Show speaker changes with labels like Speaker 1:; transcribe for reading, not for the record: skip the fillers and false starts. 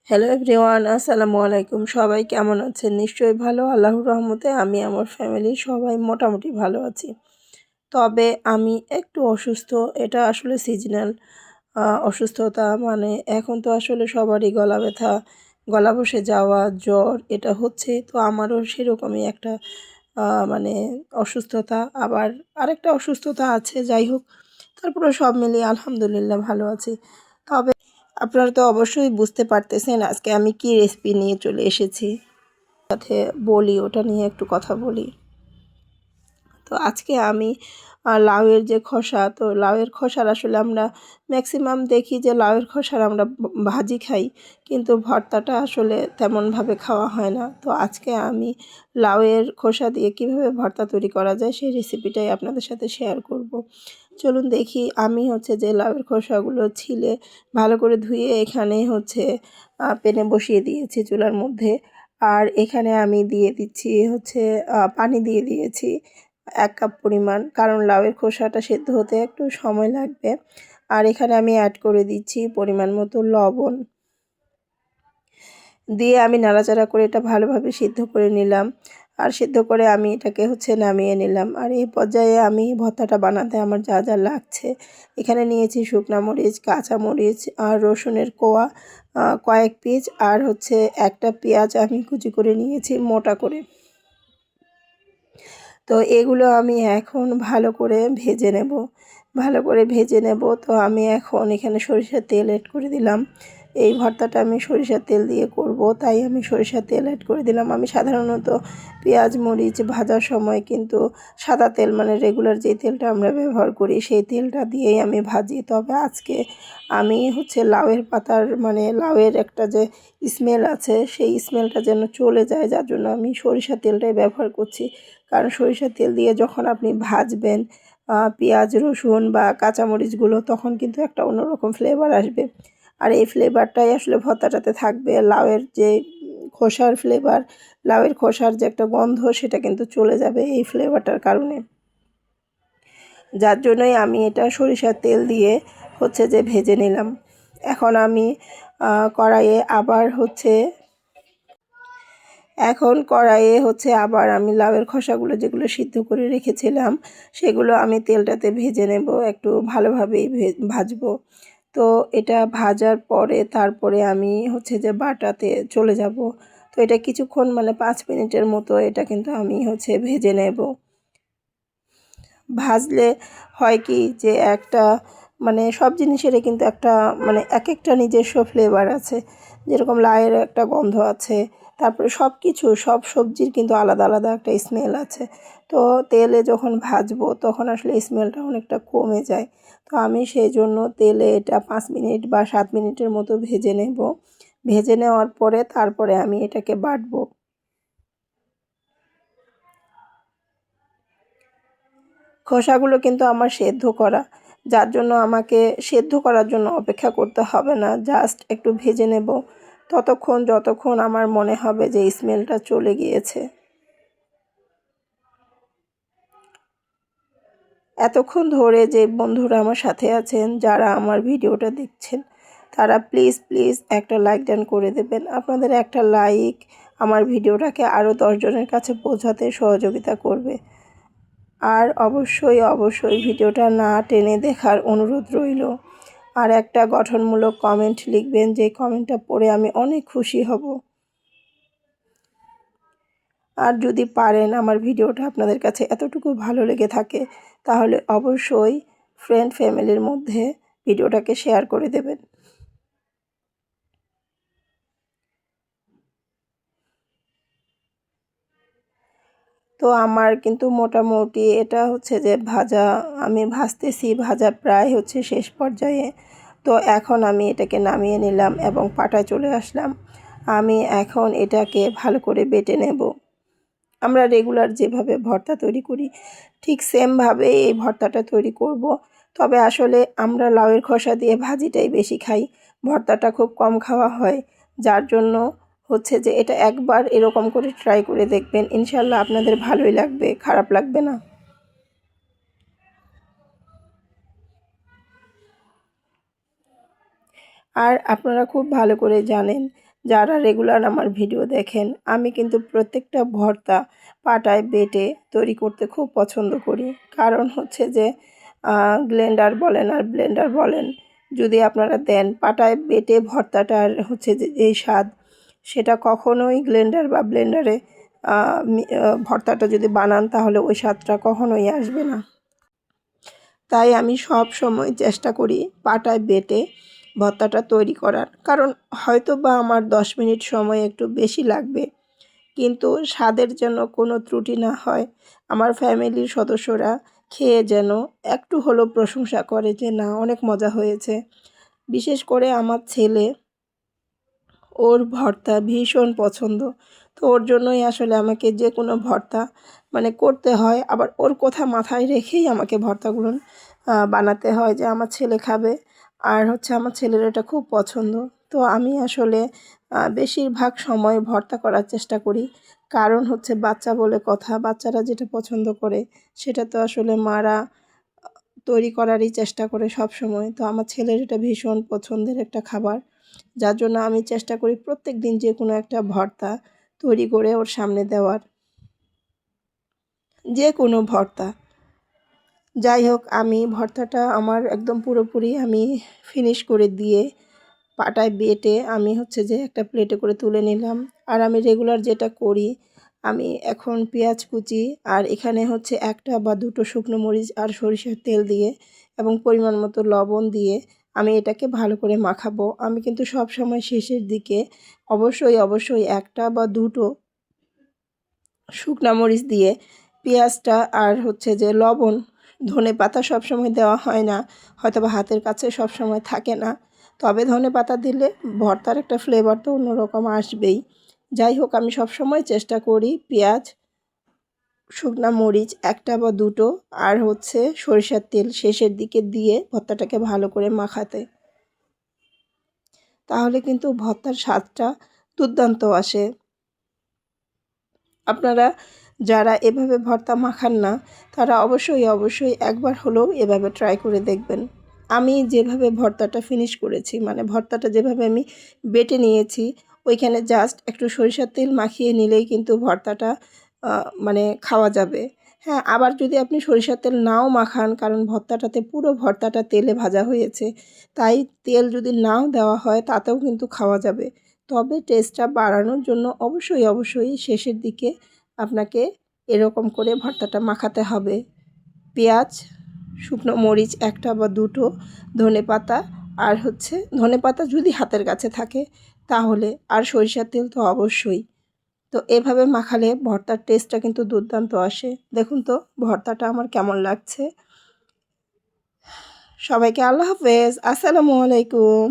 Speaker 1: Hello everyone, আসসালামু আলাইকুম। সবাই কেমন আছেন? নিশ্চয়ই ভালো। আল্লাহর রহমতে আমি আমার ফ্যামিলি সবাই মোটামুটি ভালো আছি। তবে আমি একটু অসুস্থ। এটা আসলে সিজনাল অসুস্থতা। মানে এখন তো আসলে সবারই গলা ব্যথা, গলা বসে যাওয়া, জ্বর এটা হচ্ছে। তো আমারও সেরকমই একটা মানে অসুস্থতা। আবার আরেকটা অসুস্থতা আছে। যাই হোক, তারপরে সব মিলিয়ে আলহামদুলিল্লাহ ভালো আছি। তবে আপনারা তো অবশ্যই বুঝতে পারতেছেন আজকে আমি কি রেসিপি নিয়ে চলে এসেছি। সাথে বলি, ওটা নিয়ে একটু কথা বলি। তো আজকে আমি লাউয়ের যে খোসা, তো লাউয়ের খোসার আসলে আমরা ম্যাক্সিমাম দেখি যে লাউয়ের খোসার আমরা ভাজি খাই, কিন্তু ভর্তাটা আসলে তেমনভাবে খাওয়া হয় না। তো আজকে আমি লাউয়ের খোসা দিয়ে কিভাবে ভর্তা তৈরি করা যায় সেই রেসিপিটাই আপনাদের সাথে শেয়ার করব। চলুন দেখি। আমি হচ্ছে যে লাউয়ের খোসাগুলো ছিলে ভালো করে ধুয়ে এখানে হচ্ছে প্যানে বসিয়ে দিয়েছি চুলার মধ্যে। আর এখানে আমি দিয়ে দিচ্ছি হচ্ছে পানি দিয়ে দিয়েছি 1 কাপ পরিমাণ, কারণ লাউয়ের খোসাটা সেদ্ধ হতে একটু সময় লাগবে। আর এখানে আমি অ্যাড করে দিচ্ছি পরিমাণ মতো লবণ। দিয়ে আমি নাড়াচাড়া করে এটা ভালোভাবে সিদ্ধ করে নিলাম। আর সিদ্ধ করে আমি এটাকে হচ্ছে নামিয়ে নিলাম। আর এই পর্যায়ে আমি ভর্তাটা বানাতে আমার যা যা লাগছে, এখানে নিয়েছি শুকনো মরিচ, কাঁচা মরিচ আর রসুনের কোয়া কয়েক পিস, আর হচ্ছে একটা পেঁয়াজ আমি কুচি করে নিয়েছি মোটা করে। তো এগুলো আমি এখন ভালো করে ভেজে নেব। তো আমি এখন এখানে সরিষার তেল অ্যাড করে দিলাম। এই ভর্তাটা আমি সরিষার তেল দিয়ে করব, তাই আমি সরিষার তেল অ্যাড করে দিলাম। আমি সাধারণত পেঁয়াজ মরিচ ভাজার সময় কিন্তু সাদা তেল, মানে রেগুলার যে তেলটা আমরা ব্যবহার করি সেই তেলটা দিয়েই আমি ভাজি। তবে আজকে আমি হচ্ছে লাউয়ের পাতার, মানে লাউয়ের একটা যে স্মেল আছে সেই স্মেলটা যেন চলে যায়, যার জন্য আমি সরিষার তেলটাই ব্যবহার করছি। কারণ সরিষার তেল দিয়ে যখন আপনি ভাজবেন পেঁয়াজ রসুন বা কাঁচামরিচগুলো, তখন কিন্তু একটা অন্যরকম ফ্লেভার আসবে। আর এই ফ্লেভারটাই আসলে ভর্তাটাতে থাকবে। লাউয়ের যে খোসার ফ্লেভার, লাউয়ের খোসার যে একটা গন্ধ, সেটা কিন্তু চলে যাবে এই ফ্লেভারটার কারণে। যার জন্যই আমি এটা সরিষার তেল দিয়ে হচ্ছে যে ভেজে নিলাম। এখন আমি কড়াইয়ে আবার হচ্ছে আবার আমি লাউয়ের খোসাগুলো যেগুলো সিদ্ধ করে রেখেছিলাম সেগুলো আমি তেলটাতে ভেজে নেব, একটু ভালোভাবেই ভাজবো। তো এটা ভাজার পরে তারপরে আমি হচ্ছে যে বাটাতে চলে যাব। তো এটা কিছুক্ষণ, মানে 5 মিনিটের মতো এটা কিন্তু আমি হচ্ছে ভেজে নেব। ভাজলে হয় কি যে একটা, মানে সব জিনিসেরই কিন্তু একটা, মানে এক একটা নিজস্ব ফ্লেভার আছে। যেরকম লাউয়ের একটা গন্ধ আছে, তারপরে সব সবজির কিন্তু আলাদা আলাদা একটা স্মেল আছে। তো তেলে যখন ভাজবো তখন আসলে স্মেলটা অনেকটা কমে যায়। তো আমি সেই জন্য তেলে এটা 5 মিনিট বা 7 মিনিটের মতো ভেজে নেব। ভেজে নেওয়ার পরে তারপরে আমি এটাকে বাটবো। খোসাগুলো কিন্তু আমার সেদ্ধ করা, যার জন্য আমাকে সেদ্ধ করার জন্য অপেক্ষা করতে হবে না, জাস্ট একটু ভেজে নেব ততক্ষণ যতক্ষণ আমার মনে হবে যে স্মেলটা চলে গিয়েছে। এতক্ষণ ধরে যে বন্ধুরা আমার সাথে আছেন, যারা আমার ভিডিওটা দেখছেন, তারা প্লিজ প্লিজ একটা লাইক ডান করে দেবেন। আপনাদের একটা লাইক আমার ভিডিওটাকে আরও 10 জনের কাছে পৌঁছাতে সহযোগিতা করবে। আর অবশ্যই ভিডিওটা না টেনে দেখার অনুরোধ রইল। আর একটা গঠনমূলক কমেন্ট লিখবেন, যে কমেন্টটা পড়ে আমি অনেক খুশি হব। আর যদি পারেন আমার ভিডিওটা আপনাদের কাছে এতটুকু ভালো লেগে থাকে, তাহলে অবশ্যই ফ্রেন্ড ফ্যামিলির মধ্যে ভিডিওটাকে শেয়ার করে দেবেন। তো আমার কিন্তু মোটামুটি এটা হচ্ছে যে আমি ভাজতেছি, ভাজা প্রায় হচ্ছে শেষ পর্যায়ে। তো এখন আমি এটাকে নামিয়ে নিলাম এবং পাটায় চলে আসলাম। আমি এখন এটাকে ভালো করে বেটে নেব। আমরা রেগুলার যেভাবে ভর্তা তৈরি করি ঠিক সেমভাবে এই ভর্তাটা তৈরি করব। তবে আসলে আমরা লাউয়ের খোসা দিয়ে ভাজিটাই বেশি খাই, ভর্তাটা খুব কম খাওয়া হয়। যার জন্য হচ্ছে যে এটা একবার এরকম করে ট্রাই করে দেখবেন, ইনশাল্লাহ আপনাদের ভালোই লাগবে, খারাপ লাগবে না। আর আপনারা খুব ভালো করে জানেন যারা রেগুলার আমার ভিডিও দেখেন, আমি কিন্তু প্রত্যেকটা ভর্তা পাটায় বেটে তৈরি করতে খুব পছন্দ করি। কারণ হচ্ছে যে গ্রাইন্ডার বলেন আর ব্লেন্ডার বলেন, যদি আপনারা দেন পাটায় বেটে ভর্তাটার হচ্ছে যে যেই স্বাদ, সেটা কখনোই গ্রাইন্ডার বা ব্লেন্ডারে ভর্তাটা যদি বানান তাহলে ওই স্বাদটা কখনোই আসবে না। তাই আমি সব সময় চেষ্টা করি পাটায় বেটে ভর্তাটা তৈরি করার। কারণ হয়তো বা আমার 10 মিনিট সময় একটু বেশি লাগবে, কিন্তু স্বাদের যেন কোনো ত্রুটি না হয়। আমার ফ্যামিলির সদস্যরা খেয়ে যেন একটু হলেও প্রশংসা করে যে না, অনেক মজা হয়েছে। বিশেষ করে আমার ছেলে, ওর ভর্তা ভীষণ পছন্দ। তো ওর জন্যই আসলে আমাকে যে কোনো ভর্তা মানে করতে হয়, আবার ওর কথা মাথায় রেখেই আমাকে ভর্তাগুলো বানাতে হয় যে আমার ছেলে খাবে। আর হচ্ছে আমার ছেলের এটা খুব পছন্দ। তো আমি আসলে বেশিরভাগ সময় ভর্তা করার চেষ্টা করি। কারণ হচ্ছে বাচ্চা বলে কথা, বাচ্চারা যেটা পছন্দ করে সেটা তো আসলে মারা তৈরি করারই চেষ্টা করে সব সময়। তো আমার ছেলের এটা ভীষণ পছন্দের একটা খাবার, যার জন্য আমি চেষ্টা করি প্রত্যেক দিন যে কোনো একটা ভর্তা তৈরি করে ওর সামনে দেওয়ার। যে কোনো ভর্তা, যাই হোক, আমি ভর্তাটা আমার একদম পুরোপুরি আমি ফিনিশ করে দিয়ে পাটায় বেটে আমি হচ্ছে যে একটা প্লেটে করে তুলে নিলাম। আর আমি রেগুলার যেটা করি, আমি এখন পেঁয়াজ কুচি আর এখানে হচ্ছে 1টা বা 2টো শুকনো মরিচ আর সরিষার তেল দিয়ে এবং পরিমাণ মতো লবণ দিয়ে আমি এটাকে ভালো করে মাখাবো। আমি কিন্তু সব সময় শেষের দিকে অবশ্যই 1টা বা 2টো শুকনা মরিচ দিয়ে পেঁয়াজটা আর হচ্ছে যে লবণ, ধনেপাতা সবসময় দেওয়া হয় না, হয়তোবা হাতের কাছে সবসময় থাকে না। তবে ধনেপাতা দিলে ভর্তার একটা ফ্লেভার তো অন্যরকম আসবেই। যাই হোক, আমি সবসময় চেষ্টা করি পেঁয়াজ, শুকনা মরিচ 1টা বা 2টো আর হচ্ছে সরিষার তেল শেষের দিকে দিয়ে ভর্তাটাকে ভালো করে মাখাতে। তাহলে কিন্তু ভর্তার স্বাদটা দুর্দান্ত আসে। আপনারা যারা এভাবে ভর্তা মাখান না, তারা অবশ্যই একবার হলেও এভাবে ট্রাই করে দেখবেন। আমি যেভাবে ভর্তাটা ফিনিশ করেছি, মানে ভর্তাটা যেভাবে আমি বেটে নিয়েছি, ওইখানে জাস্ট একটু সরিষার তেল মাখিয়ে নিলেই কিন্তু ভর্তাটা মানে খাওয়া যাবে। হ্যাঁ, আবার যদি আপনি সরিষার তেল নাও মাখান, কারণ ভর্তাটাতে পুরো ভর্তাটা তেলে ভাজা হয়েছে, তাই তেল যদি নাও দেওয়া হয় তাতেও কিন্তু খাওয়া যাবে। তবে টেস্টটা বাড়ানোর জন্য অবশ্যই শেষের দিকে আপনাকে এরকম করে ভর্তাটা মাখাতে হবে। পেঁয়াজ, শুকনো মরিচ 1টা বা 2টো, ধনেপাতা আর হচ্ছে ধনেপাতা যদি হাতের কাছে থাকে তাহলে, আর সরিষার তেল তো অবশ্যই। তো এভাবে মাখালে ভর্তার টেস্টটা কিন্তু দুর্দান্ত আসে। দেখুন তো ভর্তাটা আমার কেমন লাগছে। সবাইকে আল্লাহ হাফেজ, আসসালামু আলাইকুম।